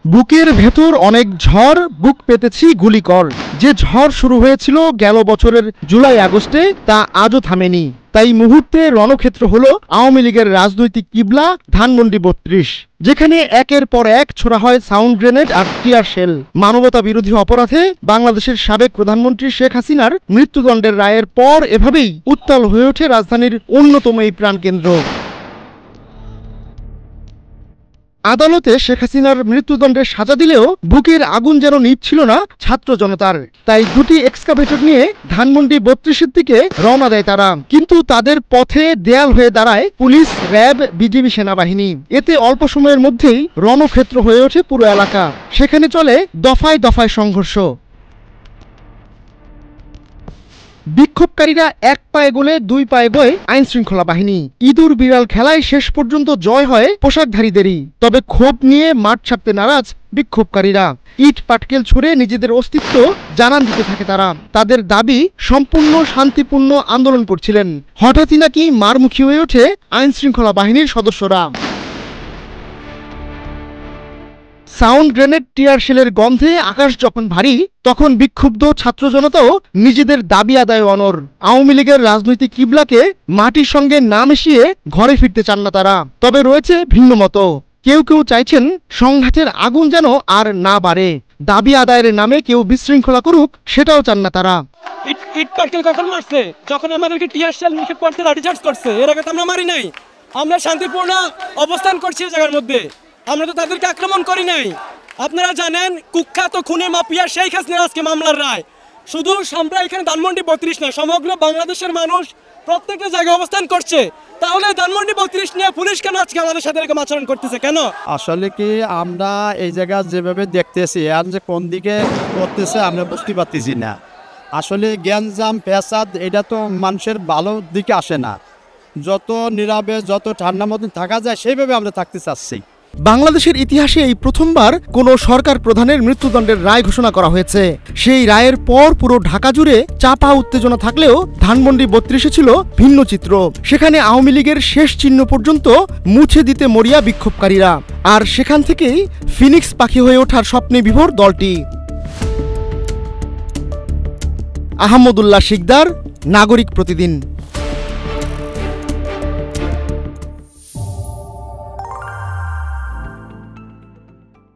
বুকের ভেতর অনেক ঝড়, বুক পেতেছি গুলিকর। যে ঝড় শুরু হয়েছিল গেল বছরের জুলাই আগস্টে তা আজও থামেনি। তাই মুহূর্তে রণক্ষেত্র হলো আওয়ামী লীগের রাজনৈতিক কিবলা ধানমন্ডি ৩২, যেখানে একের পর এক ছোড়া হয় সাউন্ড গ্রেনেড আর টিয়ার শেল। মানবতা বিরোধী অপরাধে বাংলাদেশের সাবেক প্রধানমন্ত্রী শেখ হাসিনার মৃত্যুদণ্ডের রায়ের পর এভাবেই উত্তাল হয়ে ওঠে রাজধানীর অন্যতম এই প্রাণকেন্দ্র। আদালতে শেখ হাসিনার মৃত্যুদণ্ডের সাজা দিলেও বুকের আগুন যেন নিভছিল না ছাত্র জনতার। তাই দুটি এক্সকাভেটর নিয়ে ধানমন্ডি ৩২-এর দিকে রওনা দেয় তারা। কিন্তু তাদের পথে দেয়াল হয়ে দাঁড়ায় পুলিশ, র্যাব, বিজিবি, সেনাবাহিনী। এতে অল্প সময়ের মধ্যেই রণক্ষেত্র হয়ে ওঠে পুরো এলাকা। সেখানে চলে দফায় দফায় সংঘর্ষ। বিক্ষোভকারীরা এক পায়ে গোলে দুই পায়ে বয়ে আইন শৃঙ্খলা বাহিনী। ইঁদুর বিড়াল খেলায় শেষ পর্যন্ত জয় হয় পোশাকধারীদেরই। তবে ক্ষোভ নিয়ে মাঠ ছাড়তে নারাজ বিক্ষোভকারীরা। ইট পাটকেল ছুড়ে নিজেদের অস্তিত্ব জানান দিতে থাকে তারা। তাদের দাবি সম্পূর্ণ শান্তিপূর্ণ আন্দোলন করছিলেন। হঠাৎই নাকি মারমুখী হয়ে ওঠে আইন শৃঙ্খলা বাহিনীর সদস্যরা। সাউন্ড গ্রেনেড, টিয়ার শেলের গন্ধে আকাশ যখন ভারী, তখন বিক্ষুব্ধ ছাত্র জনতাও নিজেদের দাবি আদায় অনড়। আওয়ামী লীগের রাজনৈতিক কিবলাকে মাটির সঙ্গে না মিশিয়ে ঘরে ফিরতে চান না তারা। তবে রয়েছে ভিন্ন মত। কেউ কেউ চাইছেন সংঘাতের আগুন যেন আর না বাড়ে। দাবি আদায়ের নামে কেউ বিশৃঙ্খলা করুক, সেটাও চান না তারা। ইট পাটকেল কখন মারছে? যখন আমাদেরকে টিয়ার শেল নিক্ষেপ করতে লাঠিচার্জ করছে। এর আগে তো আমরা মারি নাই। আমরা শান্তিপূর্ণ অবস্থান করছি এই জায়গার মধ্যে। আমরা তো তাদেরকে আক্রমণ করি নাই। আপনারা জানেন কুখ্যাত খুনের মাফিয়া শেখ হাসিনার আজকে মামলার রায়। শুধু আমরা এখানে ধানমন্ডি ৩২ না, সমগ্র বাংলাদেশের মানুষ প্রত্যেকটা জায়গায় অবস্থান করছে। তাহলে ধানমন্ডি ৩২ নিয়ে পুলিশ কেন আজকে আমাদের সাথে এরকম আচরণ করতেছে কেন? আসলে কি আমরা এই জায়গা যেভাবে দেখতেছি আর যে কোন দিকে করতেছে আমরা বুঝতে পারতেছি না। আসলে গ্যাঞ্জাম পেশাদ এটা তো মানুষের ভালো দিকে আসে না। যত নীরবে যত ঠান্ডা মতন থাকা যায় সেইভাবে আমরা থাকতে চাচ্ছি। বাংলাদেশের ইতিহাসে এই প্রথমবার কোনো সরকার প্রধানের মৃত্যুদণ্ডের রায় ঘোষণা করা হয়েছে। সেই রায়ের পর পুরো ঢাকা জুড়ে চাপা উত্তেজনা থাকলেও ধানমন্ডি ৩২-এ ছিল ভিন্ন চিত্র। সেখানে আওয়ামী লীগের শেষ চিহ্ন পর্যন্ত মুছে দিতে মরিয়া বিক্ষোভকারীরা। আর সেখান থেকেই ফিনিক্স পাখি হয়ে ওঠার স্বপ্নে বিভোর দলটি। আহমদুল্লাহ শিকদার, নাগরিক প্রতিদিন।